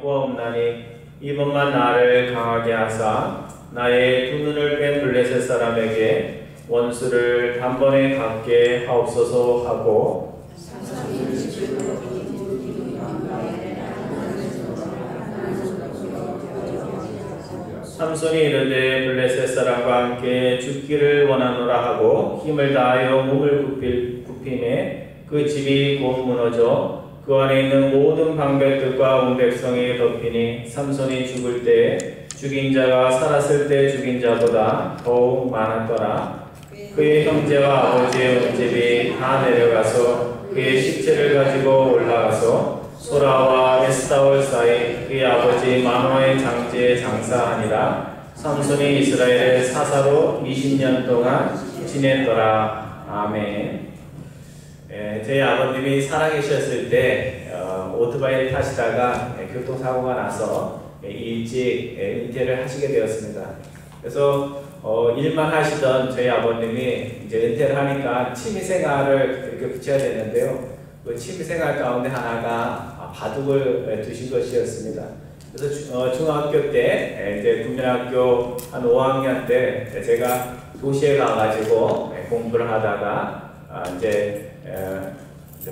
구하옵나니 이번만 나를 강하게 하사 나의 두 눈을 뺀 블레셋 사람에게 원수를 단번에 갚게 하옵소서 하고, 삼손이 이르되 블레셋 사람과 함께 죽기를 원하노라 하고 힘을 다하여 몸을 굽히매 그 집이 곧 무너져 그 안에 있는 모든 방백들과 온 백성이 덮이니 삼손이 죽을 때 죽인 자가 살았을 때 죽인 자보다 더욱 많았더라. 그의 형제와 아버지의 온집이 다 내려가서 그의 시체를 가지고 올라가서 소라와 에스타올 사이 그의 아버지 마노아의 장지에 장사하니라. 삼손이 이스라엘의 사사로 20년 동안 지냈더라. 아멘. 저희 아버님이 살아계셨을 때 오토바이를 타시다가 교통사고가 나서 일찍 은퇴를 하시게 되었습니다. 그래서 일만 하시던 저희 아버님이 이제 은퇴를 하니까 취미생활을 이렇게 붙여야 되는데요. 그 취미생활 가운데 하나가 바둑을 두신 것이었습니다. 그래서 중학교 때 이제 국민학교 한 5학년 때 제가 도시에 가가지고 공부를 하다가 이제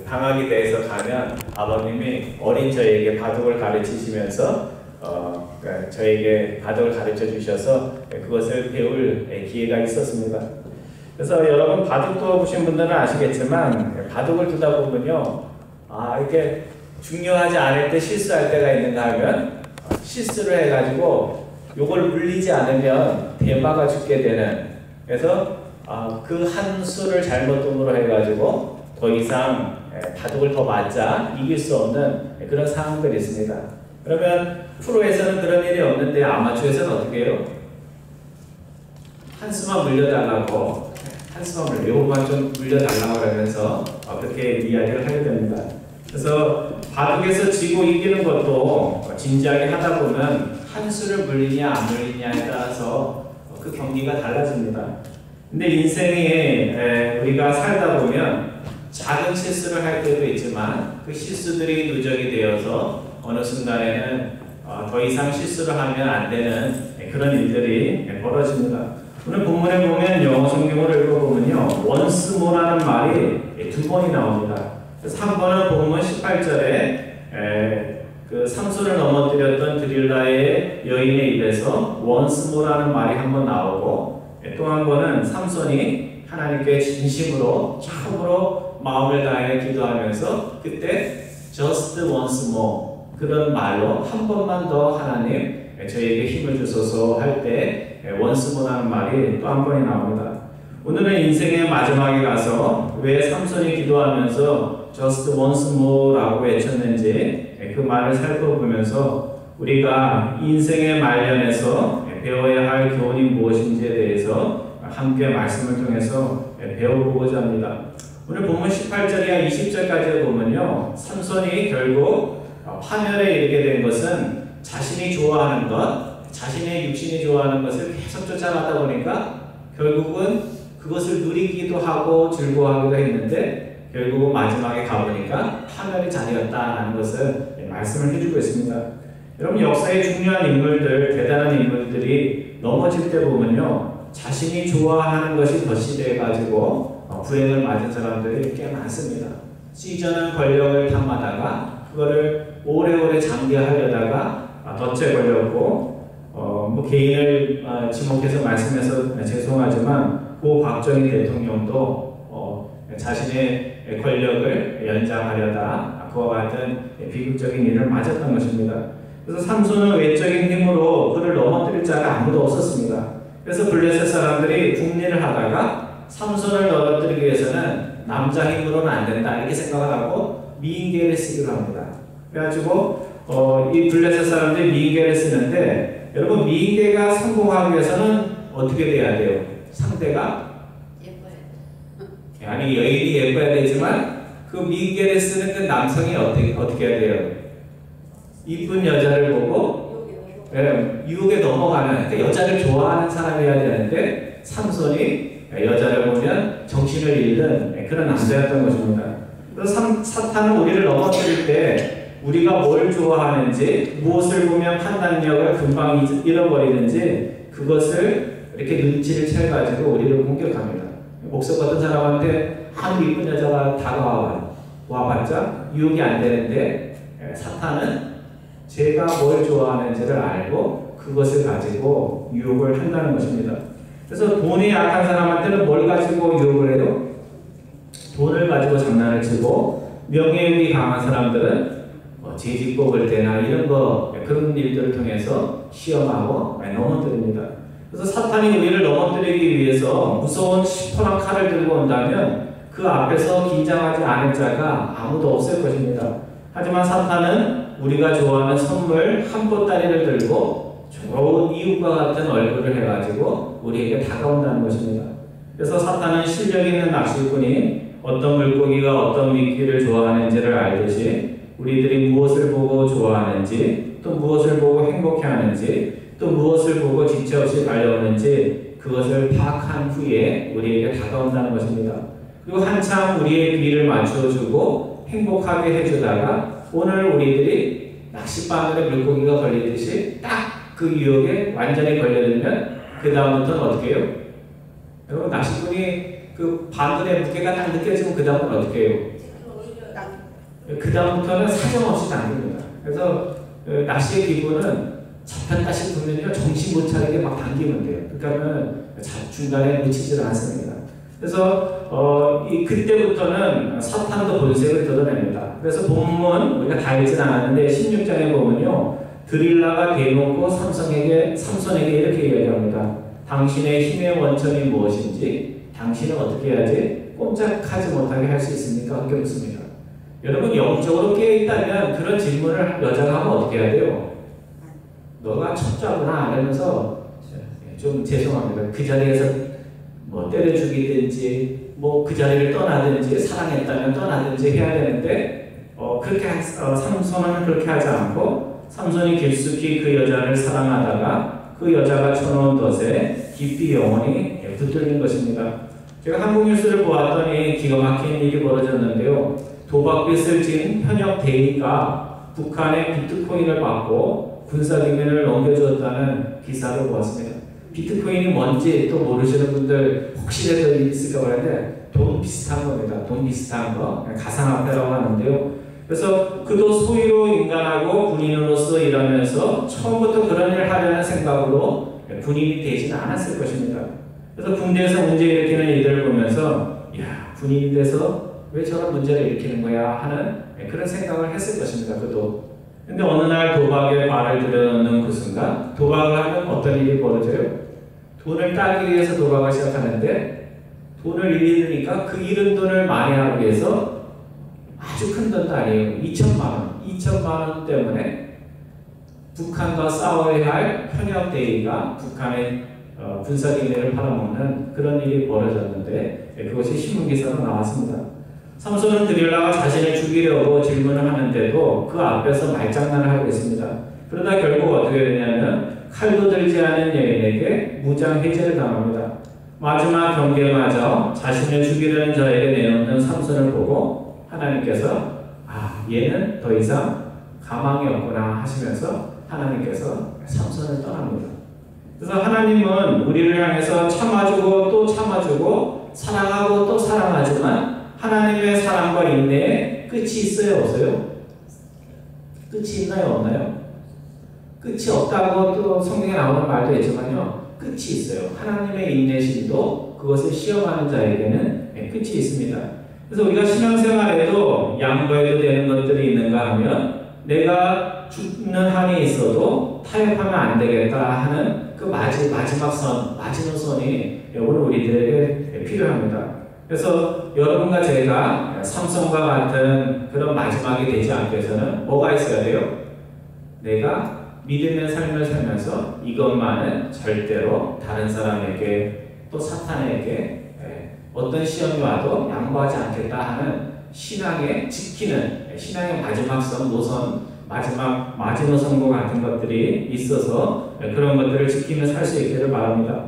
방학이 돼서 가면 아버님이 어린 저에게 바둑을 가르치시면서 저에게 바둑을 가르쳐 주셔서 그것을 배울 기회가 있었습니다. 그래서 여러분 바둑 보신 분들은 아시겠지만 바둑을 두다 보면요, 이렇게 중요하지 않을 때 실수할 때가 있는가 하면 실수를 해가지고 요걸 물리지 않으면 대마가 죽게 되는, 그래서 그 한 수를 잘못 둠으로 해가지고 더 이상 바둑을 더 맞자 이길 수 없는 그런 상황들이 있습니다. 그러면 프로에서는 그런 일이 없는데 아마추어에서는 어떻게 해요? 한 수만 물려달라고, 한 수만 요것만 좀 물려달라고 하면서 그렇게 이야기를 하게 됩니다. 그래서 바둑에서 지고 이기는 것도 진지하게 하다 보면 한 수를 물리냐 안 물리냐에 따라서 그 경기가 달라집니다. 근데 인생에 우리가 살다 보면 작은 실수를 할 때도 있지만 그 실수들이 누적이 되어서 어느 순간에는 더 이상 실수를 하면 안 되는 그런 일들이 벌어집니다. 오늘 본문에 보면 영어 성경을 읽어보면요, once more라는 말이 두 번이 나옵니다. 그래서 한 번은 본문 18절에 그 삼손을 넘어뜨렸던 드릴라의 여인의 입에서 once more라는 말이 한 번 나오고, 또 한 번은 삼손이 하나님께 진심으로 처음으로 마음을 다해 기도하면서 그때 just once more 그런 말로 한 번만 더 하나님 저에게 힘을 주소서 할 때 once more라는 말이 또 한 번이 나옵니다. 오늘은 인생의 마지막에 가서 왜 삼손이 기도하면서 just once more라고 외쳤는지 그 말을 살펴보면서 우리가 인생의 말년에서 배워야 할 교훈이 무엇인지에 대해서 함께 말씀을 통해서 배워보고자 합니다. 오늘 본문 18절이나 20절까지 보면요, 삼손이 결국 파멸에 이르게 된 것은 자신이 좋아하는 것, 자신의 육신이 좋아하는 것을 계속 쫓아가다 보니까 결국은 그것을 누리기도 하고 즐거워하기도 했는데 결국은 마지막에 가보니까 파멸이 자리였다는 것을 말씀을 해주고 있습니다. 여러분, 역사의 중요한 인물들, 대단한 인물들이 넘어질 때 보면요, 자신이 좋아하는 것이 덧시돼가지고 불행을 맞은 사람들이 꽤 많습니다. 시전은 권력을 탐하다가 그거를 오래오래 장기하려다가 덫에 걸렸고, 개인을 지목해서 말씀해서 죄송하지만 고 박정희 대통령도 자신의 권력을 연장하려다 그와 같은 비극적인 일을 맞았던 것입니다. 그래서 삼손은 외적인 힘으로 그를 넘어뜨릴 자가 아무도 없었습니다. 그래서 블레셋 사람들이 국리를 하다가 삼손을 넘어뜨리기 위해서는 남자 힘으로는 안 된다 이렇게 생각을 하고 미인계를 쓰기로 합니다. 그래가지고 이 블레셋 사람들이 미인계를 쓰는데, 여러분 미인계가 성공하기 위해서는 어떻게 돼야 돼요? 상대가 예뻐야, 아니 여인이 예뻐야 되지만 그 미인계를 쓰는 그 남성이 어떻게 해야 돼요? 이쁜 여자를 보고 유혹에 넘어가는, 그러니까 여자를 좋아하는 사람이어야 되는데 삼손이 여자를 보면 정신을 잃는 그런 남자였던 것입니다. 그래서 사탄은 우리를 넘어뜨릴 때 우리가 뭘 좋아하는지, 무엇을 보면 판단력을 금방 잃어버리는지 그것을 이렇게 눈치를 채가지고 우리를 공격합니다. 목사 같은 사람한테 아주 이쁜 여자가 다가와봤자 유혹이 안 되는데, 사탄은 제가 뭘 좋아하는지를 알고 그것을 가지고 유혹을 한다는 것입니다. 그래서 돈이 약한 사람한테는 뭘 가지고 유혹을 해요? 돈을 가지고 장난을 치고, 명예욕이 강한 사람들은 재직 뽑을 때나 이런 그런 일들을 통해서 시험하고 넘어뜨립니다. 그래서 사탄이 우리를 넘어뜨리기 위해서 무서운 시퍼런 칼을 들고 온다면 그 앞에서 긴장하지 않을 자가 아무도 없을 것입니다. 하지만 사탄은 우리가 좋아하는 선물 한 보따리를 들고 좋은 이웃과 같은 얼굴을 해가지고 우리에게 다가온다는 것입니다. 그래서 사탄은 실력 있는 낚시꾼이 어떤 물고기가 어떤 미끼를 좋아하는지를 알듯이 우리들이 무엇을 보고 좋아하는지, 또 무엇을 보고 행복해하는지, 또 무엇을 보고 지체 없이 달려오는지 그것을 파악한 후에 우리에게 다가온다는 것입니다. 그리고 한참 우리의 비를 맞춰주고 행복하게 해주다가 오늘 우리들이 낚싯바늘에 물고기가 걸리듯이 딱 그 유혹에 완전히 걸려들면 그 다음부터는 어떻게 해요? 여러분, 낚시꾼이 그 바늘의 무게가 딱 느껴지면 그 다음은 어떻게 해요? 그 다음부터는 사정없이 당깁니다. 그래서 낚시의 기본은 잡혔다 싶으면요 정신 못 차리게 막 당기면 돼요. 그러니까는 중간에 놓치질 않습니다. 그래서 그때부터는 사탄도 본색을 드러냅니다. 그래서 본문 우리가 다 읽진 않았는데 16장에 보면요 드릴라가 대놓고 삼손에게 이렇게 이야기합니다. 당신의 힘의 원천이 무엇인지 당신은 어떻게 해야지 꼼짝하지 못하게 할 수 있습니까? 그렇게 묻습니다. 여러분, 영적으로 깨어있다면 그런 질문을 여자가 하면 어떻게 해야 돼요? 너가 첩자구나 이러면서 좀 죄송합니다. 그 자리에서 뭐 때려 죽이든지 뭐 그 자리를 떠나든지 사랑했다면 떠나든지 해야 되는데 삼손은 그렇게 하지 않고 삼손이 깊숙이 그 여자를 사랑하다가 그 여자가 쳐놓은 덫에 깊이 영혼이 붙들린 것입니다. 제가 한국 뉴스를 보았더니 기가 막힌 일이 벌어졌는데요. 도박빚을 진 현역 대위가 북한의 비트코인을 받고 군사기밀을 넘겨주었다는 기사를 보았습니다. 비트코인이 뭔지 또 모르시는 분들 혹시라도 있을까 하는데 돈 비슷한 겁니다. 돈 비슷한 거, 가상화폐라고 하는데요. 그래서 그도 소위로 인간하고 군인으로서 일하면서 처음부터 그런 일을 하려는 생각으로 군인이 되지는 않았을 것입니다. 그래서 군대에서 문제 일으키는 이들을 보면서 야, 군인이 돼서 왜 저런 문제를 일으키는 거야 하는 그런 생각을 했을 것입니다. 그도. 근데 어느 날 도박에 발을 들여놓는 그 순간 도박을 하면 어떤 일이 벌어져요? 돈을 따기 위해서 도박을 시작하는데 돈을 잃으니까 그 잃은 돈을 만회하기 위해서 아주 큰 돈도 아니에요. 2천만 원 때문에 북한과 싸워야 할 현역 대위가 북한의 군사기밀을 팔아먹는 그런 일이 벌어졌는데 그것이 신문기사로 나왔습니다. 삼손은 드릴라가 자신을 죽이려고 질문을 하는데도 그 앞에서 말장난을 하고 있습니다. 그러다 결국 어떻게 되냐면 칼도 들지 않은 여인에게 무장 해제를 당합니다. 마지막 경계마저 자신을 죽이려는 자에게 내놓는 삼손을 보고 하나님께서 얘는 더 이상 가망이 없구나 하시면서 하나님께서 삼손을 떠납니다. 그래서 하나님은 우리를 향해서 참아주고 또 참아주고 사랑하고 또 사랑하지만 하나님의 사랑과 인내에 끝이 있어요? 없어요? 끝이 있나요? 없나요? 끝이 없다고 또 성경에 나오는 말도 있지만요 끝이 있어요. 하나님의 인내심도 그것을 시험하는 자에게는 끝이 있습니다. 그래서 우리가 신앙생활에도 양보해도 되는 것들이 있는가 하면 내가 죽는 한이 있어도 타협하면 안 되겠다 하는 그 마지노선이 오늘 우리들에게 필요합니다. 그래서 여러분과 제가 삼손과 같은 그런 마지막이 되지 않기 위해서는 뭐가 있어야 돼요? 내가 믿음의 삶을 살면서 이것만은 절대로 다른 사람에게 또 사탄에게 어떤 시험이 와도 양보하지 않겠다 하는 신앙의 지키는 신앙의 마지막선 노선, 마지막 마지노선과 같은 것들이 있어서 그런 것들을 지키며 살 수 있기를 바랍니다.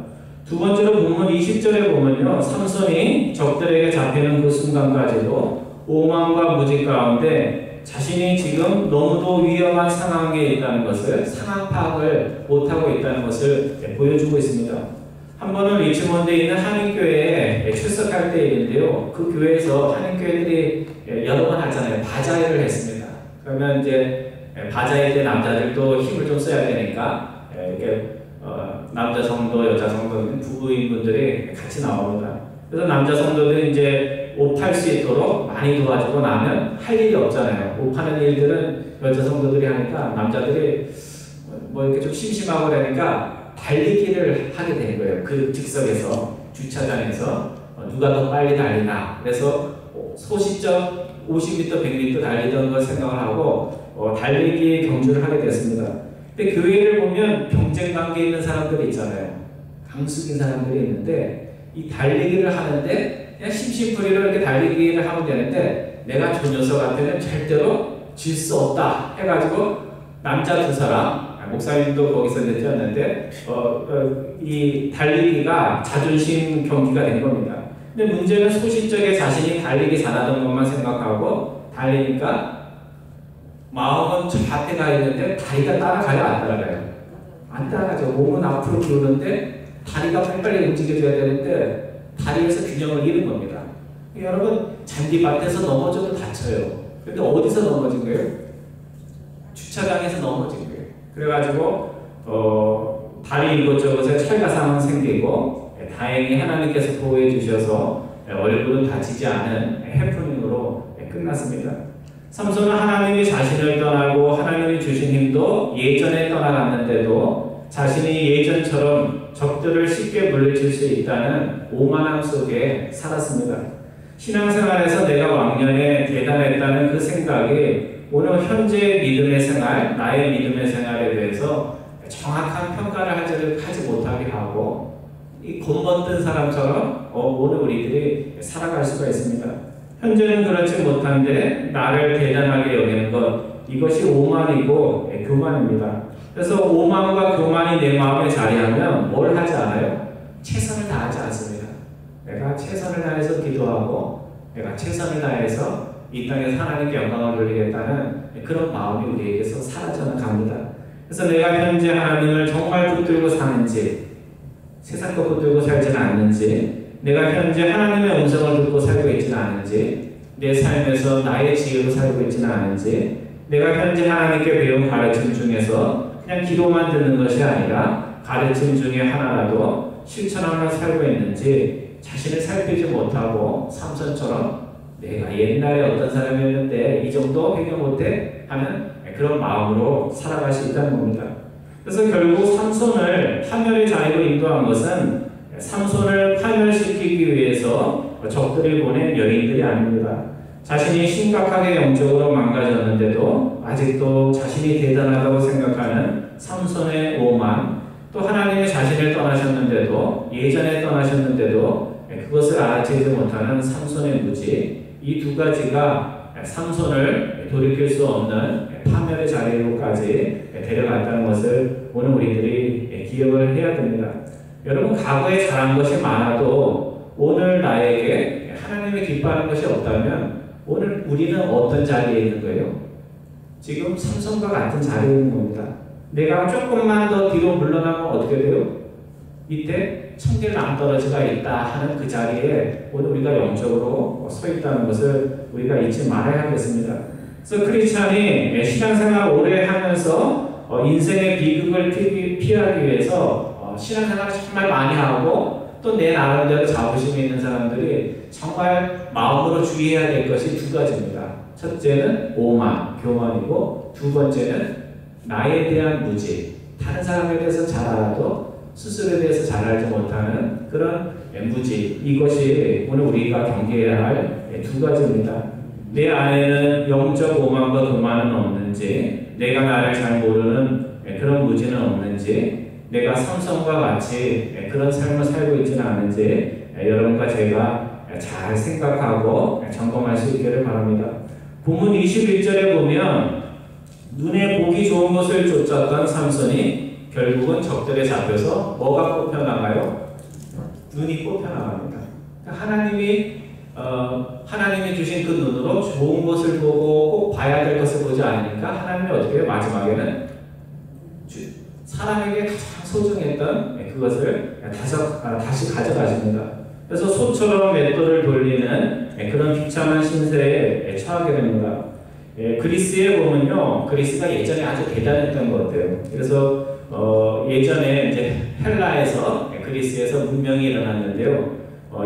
두 번째로 본문 20절에 보면요 삼손이 적들에게 잡히는 그 순간까지도 오만과 무지 가운데 자신이 지금 너무도 위험한 상황에 있다는 것을 상황 파악을 못하고 있다는 것을 보여주고 있습니다. 한 번은 리치몬드에 있는 한인교회에 출석할 때 일인데요. 그 교회에서 한인교회들이 여러 번 하잖아요. 바자회를 했습니다. 그러면 이제 바자회 때 남자들도 힘을 좀 써야 되니까 이렇게 남자 성도, 여자 성도, 부부인분들이 같이 나옵니다. 그래서 남자 성도들이 이제 옷 팔 수 있도록 많이 도와주고 나면 할 일이 없잖아요. 옷 파는 일들은 여자 성도들이 하니까 남자들이 뭐 이렇게 좀 심심하고 그러니까 달리기를 하게 된 거예요. 그 즉석에서, 주차장에서 누가 더 빨리 달리나. 그래서 소시적 50m, 100m 달리던 걸 생각을 하고 달리기 경주를 하게 됐습니다. 근데 교회를 보면 경쟁 관계에 있는 사람들이 있잖아요. 강숙인 사람들이 있는데 이 달리기를 하는데 그냥 심심풀이로 이렇게 달리기를 하면 되는데 내가 저 녀석한테는 절대로 질 수 없다 해가지고 남자 두 사람, 목사님도 거기서 뛰었는데 이 달리기가 자존심 경기가 된 겁니다. 근데 문제는 소시적에 자신이 달리기 잘하던 것만 생각하고 달리니까 마음은 저 앞에 가 있는데 다리가 따라가요, 안 따라가요? 안 따라가죠. 몸은 앞으로 기우는데 다리가 빨리빨리 움직여줘야 되는데 다리에서 균형을 잃은 겁니다. 여러분 잔디밭에서 넘어져도 다쳐요. 근데 어디서 넘어진 거예요? 주차장에서 넘어진 거예요. 그래가지고 다리 이곳저곳에 철가상은 생기고 다행히 하나님께서 보호해 주셔서 얼굴은 다치지 않은 해프닝으로 끝났습니다. 삼손은 하나님이 자신을 떠나고 하나님이 주신 힘도 예전에 떠나갔는데도 자신이 예전처럼 적들을 쉽게 물리칠 수 있다는 오만함 속에 살았습니다. 신앙생활에서 내가 왕년에 대단했다는 그 생각이 오늘 현재의 믿음의 생활, 나의 믿음의 생활에 대해서 정확한 평가를 하지 못하게 하고 이 곤번뜬 사람처럼 오늘 우리들이 살아갈 수가 있습니다. 현재는 그렇지 못한데 나를 대단하게 여기는 것, 이것이 오만이고 교만입니다. 그래서 오만과 교만이 내 마음에 자리하면 뭘 하지 않아요? 최선을 다하지 않습니다. 내가 최선을 다해서 기도하고 내가 최선을 다해서 이 땅에서 하나님께 영광을 돌리겠다는 그런 마음이 우리에게서 사라져 갑니다. 그래서 내가 현재 하나님을 정말 붙들고 사는지, 세상 것 붙들고 살지는 않는지, 내가 현재 하나님의 음성을 듣고 살고 있지는 않은지, 내 삶에서 나의 지혜로 살고 있지는 않은지, 내가 현재 하나님께 배운 가르침 중에서 그냥 기도만 듣는 것이 아니라 가르침 중에 하나라도 실천하며 살고 있는지 자신을 살피지 못하고 삼손처럼 내가 옛날에 어떤 사람이었는데 이 정도 해결 못해 하는 그런 마음으로 살아갈 수 있다는 겁니다. 그래서 결국 삼손을 파멸의 자리로 인도한 것은 삼손을 파멸시키기 위해서 적들을 보낸 여인들이 아닙니다. 자신이 심각하게 영적으로 망가졌는데도 아직도 자신이 대단하다고 생각하는 삼손의 오만, 또 하나님의 자신을 떠나셨는데도 예전에 떠나셨는데도 그것을 알아채지 못하는 삼손의 무지, 이 두 가지가 삼손을 돌이킬 수 없는 파멸의 자리로까지 데려갔다는 것을 오늘 우리들이 기억을 해야 됩니다. 여러분 과거에 잘한 것이 많아도 오늘 나에게 하나님이 기뻐하는 것이 없다면 오늘 우리는 어떤 자리에 있는 거예요? 지금 삼손과 같은 자리에 있는 겁니다. 내가 조금만 더 뒤로 물러나면 어떻게 돼요? 이때 천길 낭떠러지가 있다 하는 그 자리에 오늘 우리가 영적으로 서 있다는 것을 우리가 잊지 말아야 하겠습니다. 그래서 크리스찬이 신앙생활 오래 하면서 인생의 비극을 피하기 위해서 신앙생활을 정말 많이 하고 또 내 나름대로 자부심이 있는 사람들이 정말 마음으로 주의해야 될 것이 두 가지입니다. 첫째는 오만, 교만이고 두 번째는 나에 대한 무지, 다른 사람에 대해서 잘 알아도 스스로에 대해서 잘 알지 못하는 그런 무지, 이것이 오늘 우리가 경계해야 할 두 가지입니다. 내 안에는 영적 오만과 교만은 없는지, 내가 나를 잘 모르는 그런 무지는 없는지, 내가 삼손과 같이 그런 삶을 살고 있지는 않은지 여러분과 제가 잘 생각하고 점검할 수 있기를 바랍니다. 본문 21절에 보면 눈에 보기 좋은 것을 쫓았던 삼손이 결국은 적들에 잡혀서 뭐가 뽑혀나가요? 눈이 뽑혀나갑니다. 하나님이 하나님이 주신 그 눈으로 좋은 것을 보고 꼭 봐야 될 것을 보지 않으니까 하나님이 어떻게 해요? 마지막에는 사람에게 가장 소중했던 그것을 다시 가져가십니다. 그래서 소처럼 맷돌을 돌리는 그런 비참한 신세에 처하게 됩니다. 그리스에 보면요, 그리스가 예전에 아주 대단했던 것 같아요. 그래서 예전에 이제 헬라에서 그리스에서 문명이 일어났는데요.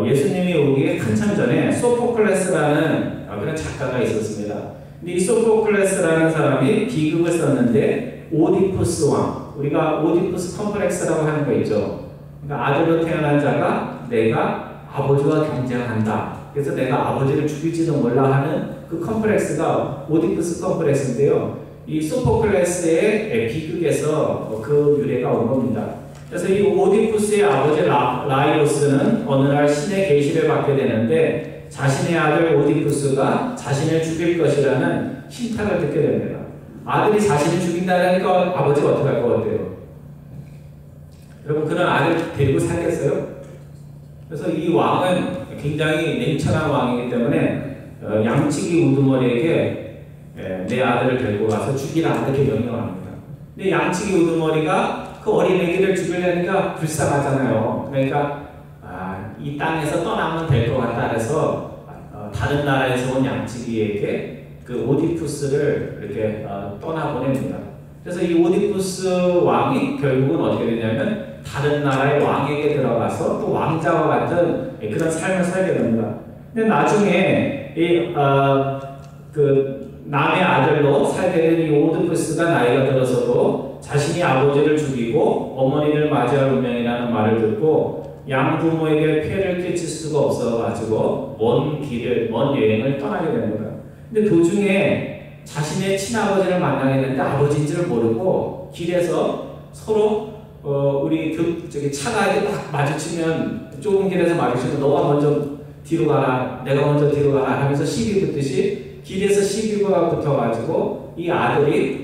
예수님이 오기 한참 전에 소포클레스라는 그런 작가가 있었습니다. 근데 이 소포클레스라는 사람이 비극을 썼는데 오디푸스 왕, 우리가 오디푸스 컴플렉스라고 하는 거 있죠. 그러니까 아들로 태어난 자가 내가 아버지와 경쟁한다. 그래서 내가 아버지를 죽일지도 몰라 하는 그 컴플렉스가 오디푸스 컴플렉스인데요. 이 소포클레스의 비극에서 그 유래가 온 겁니다. 그래서 이 오디푸스의 아버지 라이오스는 어느 날 신의 계시를 받게 되는데 자신의 아들 오디푸스가 자신을 죽일 것이라는 신탁을 듣게 됩니다. 아들이 자신을 죽인다니까 아버지가 어떻게 할 것 같아요? 여러분, 그런 아들 데리고 살겠어요? 그래서 이 왕은 굉장히 냉철한 왕이기 때문에 양치기 우두머리에게 내 아들을 데리고 가서 죽이라 이렇게 명령합니다. 근데 양치기 우두머리가 그 어린애기를 죽이려니까 불쌍하잖아요. 그러니까 이 땅에서 떠나면 될 것 같다 해서 다른 나라에서 온 양치기에게 그 오디푸스를 이렇게 떠나보냅니다. 그래서 이 오디푸스 왕이 결국은 어떻게 되냐면 다른 나라의 왕에게 들어가서 또 왕자와 같은 그런 삶을 살게 됩니다. 근데 나중에 그 남의 아들로 살게 된 이 오디푸스가 나이가 들어서도 자신이 아버지를 죽이고 어머니를 맞이할 운명이라는 말을 듣고 양부모에게 폐를 끼칠 수가 없어가지고 먼 여행을 떠나게 됩니다. 근데 도중에 자신의 친아버지를 만나게 되는데 아버지인지를 모르고 길에서 서로 우리 차가 이렇게 딱 마주치면 좁은 길에서 마주치면 너가 먼저 뒤로 가라, 내가 먼저 뒤로 가라 하면서 시비 붙듯이 길에서 시비가 붙어가지고 이 아들이